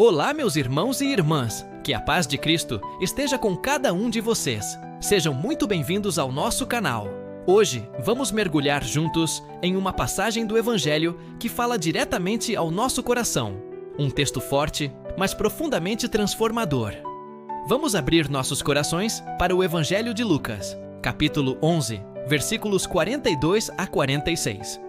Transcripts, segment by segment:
Olá, meus irmãos e irmãs, que a paz de Cristo esteja com cada um de vocês. Sejam muito bem-vindos ao nosso canal. Hoje, vamos mergulhar juntos em uma passagem do Evangelho que fala diretamente ao nosso coração. Um texto forte, mas profundamente transformador. Vamos abrir nossos corações para o Evangelho de Lucas, capítulo 11, versículos 42 a 46.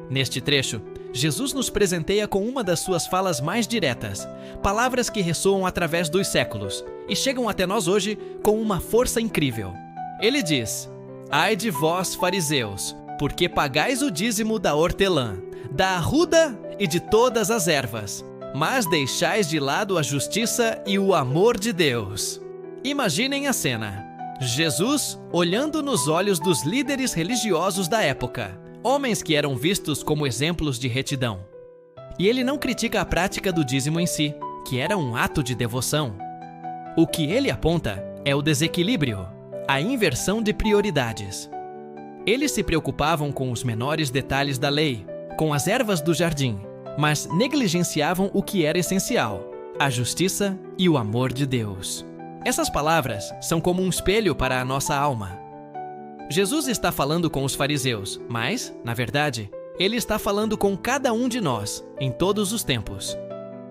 Neste trecho, Jesus nos presenteia com uma das suas falas mais diretas, palavras que ressoam através dos séculos e chegam até nós hoje com uma força incrível. Ele diz: "Ai de vós, fariseus, porque pagais o dízimo da hortelã, da arruda e de todas as ervas, mas deixais de lado a justiça e o amor de Deus." Imaginem a cena. Jesus olhando nos olhos dos líderes religiosos da época, homens que eram vistos como exemplos de retidão. E ele não critica a prática do dízimo em si, que era um ato de devoção. O que ele aponta é o desequilíbrio, a inversão de prioridades. Eles se preocupavam com os menores detalhes da lei, com as ervas do jardim, mas negligenciavam o que era essencial, a justiça e o amor de Deus. Essas palavras são como um espelho para a nossa alma. Jesus está falando com os fariseus, mas, na verdade, ele está falando com cada um de nós, em todos os tempos.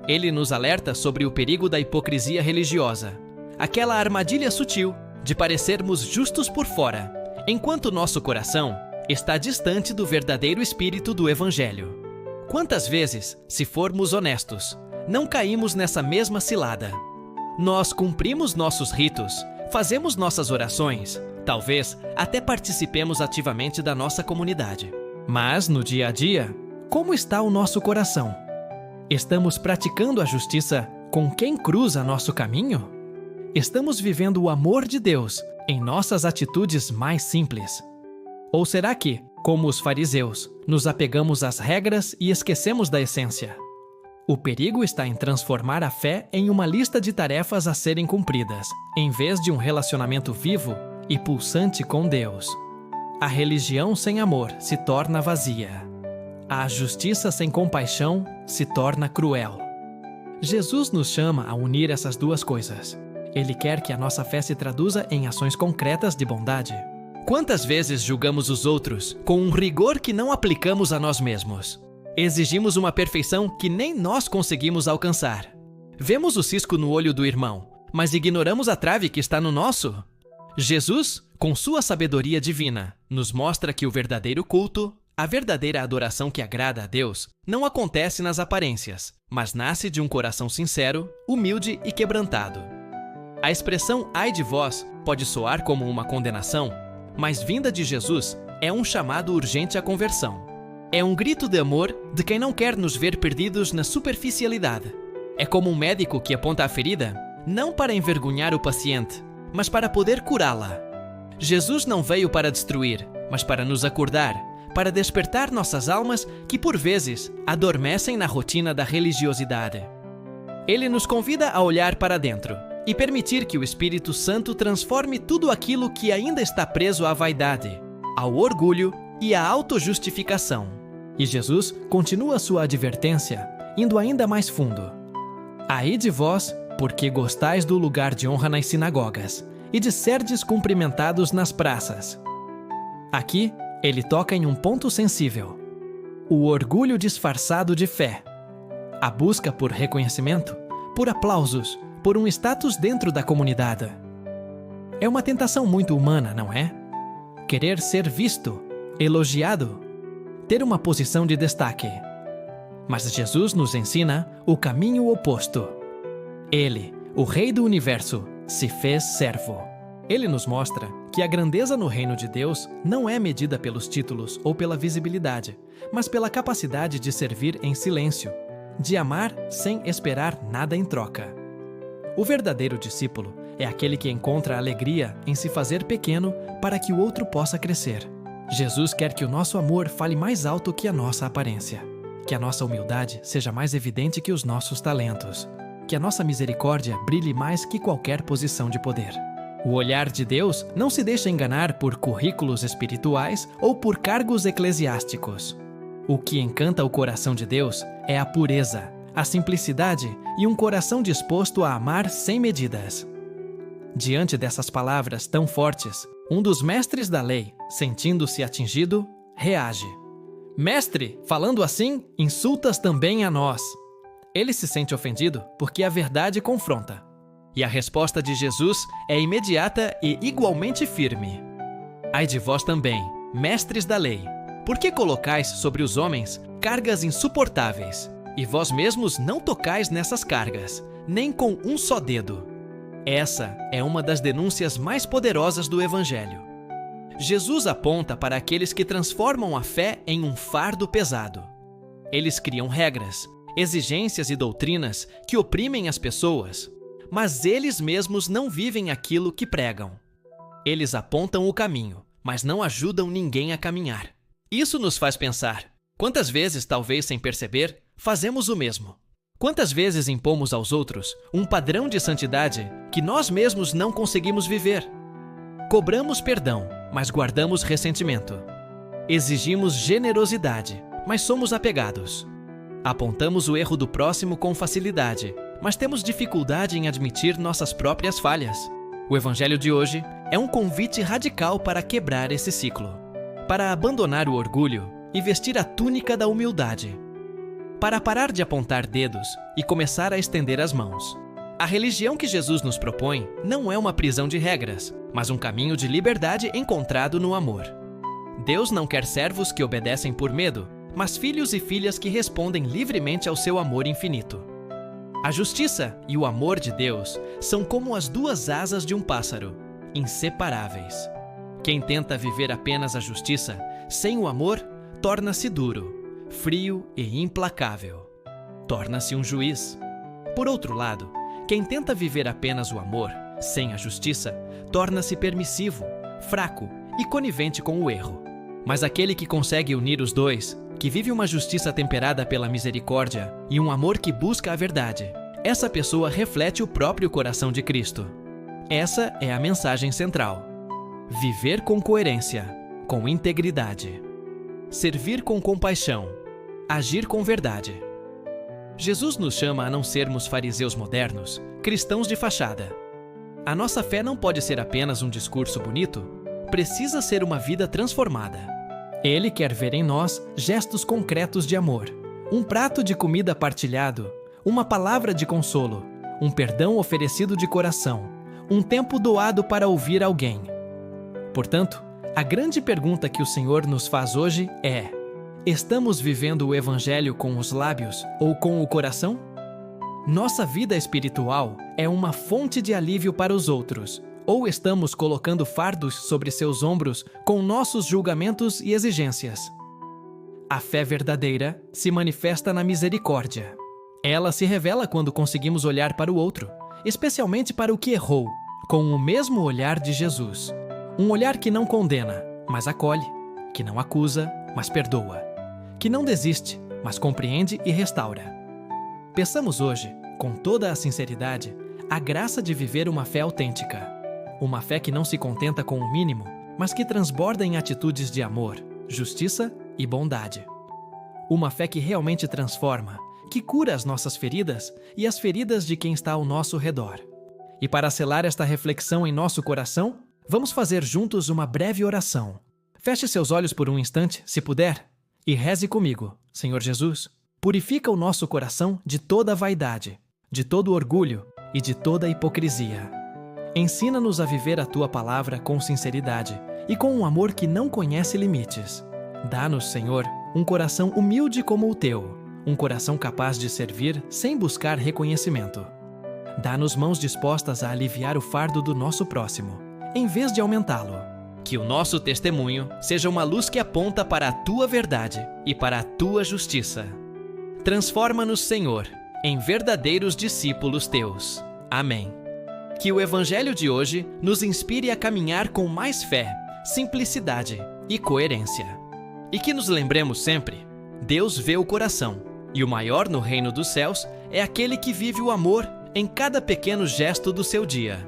Ele nos alerta sobre o perigo da hipocrisia religiosa, aquela armadilha sutil de parecermos justos por fora, enquanto nosso coração está distante do verdadeiro espírito do Evangelho. Quantas vezes, se formos honestos, não caímos nessa mesma cilada? Nós cumprimos nossos ritos, fazemos nossas orações, talvez até participemos ativamente da nossa comunidade. Mas, no dia a dia, como está o nosso coração? Estamos praticando a justiça com quem cruza nosso caminho? Estamos vivendo o amor de Deus em nossas atitudes mais simples? Ou será que, como os fariseus, nos apegamos às regras e esquecemos da essência? O perigo está em transformar a fé em uma lista de tarefas a serem cumpridas, em vez de um relacionamento vivo e pulsante com Deus. A religião sem amor se torna vazia. A justiça sem compaixão se torna cruel. Jesus nos chama a unir essas duas coisas. Ele quer que a nossa fé se traduza em ações concretas de bondade. Quantas vezes julgamos os outros com um rigor que não aplicamos a nós mesmos? Exigimos uma perfeição que nem nós conseguimos alcançar. Vemos o cisco no olho do irmão, mas ignoramos a trave que está no nosso? Jesus, com sua sabedoria divina, nos mostra que o verdadeiro culto, a verdadeira adoração que agrada a Deus, não acontece nas aparências, mas nasce de um coração sincero, humilde e quebrantado. A expressão "ai de vós" pode soar como uma condenação, mas vinda de Jesus é um chamado urgente à conversão. É um grito de amor de quem não quer nos ver perdidos na superficialidade. É como um médico que aponta a ferida, não para envergonhar o paciente, mas para poder curá-la. Jesus não veio para destruir, mas para nos acordar, para despertar nossas almas que, por vezes, adormecem na rotina da religiosidade. Ele nos convida a olhar para dentro e permitir que o Espírito Santo transforme tudo aquilo que ainda está preso à vaidade, ao orgulho e à autojustificação. E Jesus continua sua advertência, indo ainda mais fundo. "Ai de vós, porque gostais do lugar de honra nas sinagogas, e de serdes cumprimentados nas praças." Aqui, ele toca em um ponto sensível: o orgulho disfarçado de fé. A busca por reconhecimento, por aplausos, por um status dentro da comunidade. É uma tentação muito humana, não é? Querer ser visto, elogiado, ter uma posição de destaque. Mas Jesus nos ensina o caminho oposto. Ele, o Rei do Universo, se fez servo. Ele nos mostra que a grandeza no reino de Deus não é medida pelos títulos ou pela visibilidade, mas pela capacidade de servir em silêncio, de amar sem esperar nada em troca. O verdadeiro discípulo é aquele que encontra alegria em se fazer pequeno para que o outro possa crescer. Jesus quer que o nosso amor fale mais alto que a nossa aparência, que a nossa humildade seja mais evidente que os nossos talentos, que a nossa misericórdia brilhe mais que qualquer posição de poder. O olhar de Deus não se deixa enganar por currículos espirituais ou por cargos eclesiásticos. O que encanta o coração de Deus é a pureza, a simplicidade e um coração disposto a amar sem medidas. Diante dessas palavras tão fortes, um dos mestres da lei, sentindo-se atingido, reage. Mestre, falando assim, insultas também a nós. Ele se sente ofendido porque a verdade confronta. E a resposta de Jesus é imediata e igualmente firme. Ai de vós também, mestres da lei, por que colocais sobre os homens cargas insuportáveis, e vós mesmos não tocais nessas cargas, nem com um só dedo? Essa é uma das denúncias mais poderosas do Evangelho. Jesus aponta para aqueles que transformam a fé em um fardo pesado. Eles criam regras, exigências e doutrinas que oprimem as pessoas, mas eles mesmos não vivem aquilo que pregam. Eles apontam o caminho, mas não ajudam ninguém a caminhar. Isso nos faz pensar. Quantas vezes, talvez sem perceber, fazemos o mesmo? Quantas vezes impomos aos outros um padrão de santidade que nós mesmos não conseguimos viver? Cobramos perdão, mas guardamos ressentimento. Exigimos generosidade, mas somos apegados. Apontamos o erro do próximo com facilidade, mas temos dificuldade em admitir nossas próprias falhas. O Evangelho de hoje é um convite radical para quebrar esse ciclo, para abandonar o orgulho e vestir a túnica da humildade, para parar de apontar dedos e começar a estender as mãos. A religião que Jesus nos propõe não é uma prisão de regras, mas um caminho de liberdade encontrado no amor. Deus não quer servos que obedecem por medo, mas filhos e filhas que respondem livremente ao seu amor infinito. A justiça e o amor de Deus são como as duas asas de um pássaro, inseparáveis. Quem tenta viver apenas a justiça, sem o amor, torna-se duro, frio e implacável. Torna-se um juiz. Por outro lado, quem tenta viver apenas o amor, sem a justiça, torna-se permissivo, fraco e conivente com o erro. Mas aquele que consegue unir os dois, que vive uma justiça temperada pela misericórdia e um amor que busca a verdade, essa pessoa reflete o próprio coração de Cristo. Essa é a mensagem central. Viver com coerência, com integridade. Servir com compaixão. Agir com verdade. Jesus nos chama a não sermos fariseus modernos, cristãos de fachada. A nossa fé não pode ser apenas um discurso bonito, precisa ser uma vida transformada. Ele quer ver em nós gestos concretos de amor, um prato de comida partilhado, uma palavra de consolo, um perdão oferecido de coração, um tempo doado para ouvir alguém. Portanto, a grande pergunta que o Senhor nos faz hoje é: estamos vivendo o Evangelho com os lábios ou com o coração? Nossa vida espiritual é uma fonte de alívio para os outros, ou estamos colocando fardos sobre seus ombros com nossos julgamentos e exigências? A fé verdadeira se manifesta na misericórdia. Ela se revela quando conseguimos olhar para o outro, especialmente para o que errou, com o mesmo olhar de Jesus. Um olhar que não condena, mas acolhe, que não acusa, mas perdoa, que não desiste, mas compreende e restaura. Peçamos hoje, com toda a sinceridade, a graça de viver uma fé autêntica. Uma fé que não se contenta com o mínimo, mas que transborda em atitudes de amor, justiça e bondade. Uma fé que realmente transforma, que cura as nossas feridas e as feridas de quem está ao nosso redor. E para selar esta reflexão em nosso coração, vamos fazer juntos uma breve oração. Feche seus olhos por um instante, se puder, e reze comigo. Senhor Jesus, purifica o nosso coração de toda vaidade, de todo orgulho e de toda hipocrisia. Ensina-nos a viver a Tua palavra com sinceridade e com um amor que não conhece limites. Dá-nos, Senhor, um coração humilde como o Teu, um coração capaz de servir sem buscar reconhecimento. Dá-nos mãos dispostas a aliviar o fardo do nosso próximo, em vez de aumentá-lo. Que o nosso testemunho seja uma luz que aponta para a Tua verdade e para a Tua justiça. Transforma-nos, Senhor, em verdadeiros discípulos Teus. Amém. Que o Evangelho de hoje nos inspire a caminhar com mais fé, simplicidade e coerência. E que nos lembremos sempre, Deus vê o coração, e o maior no reino dos céus é aquele que vive o amor em cada pequeno gesto do seu dia.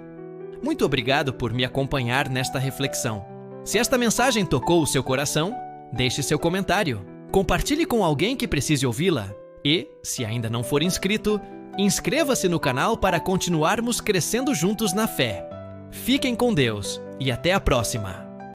Muito obrigado por me acompanhar nesta reflexão. Se esta mensagem tocou o seu coração, deixe seu comentário, compartilhe com alguém que precise ouvi-la e, se ainda não for inscrito, Inscreva-se no canal para continuarmos crescendo juntos na fé. Fiquem com Deus e até a próxima!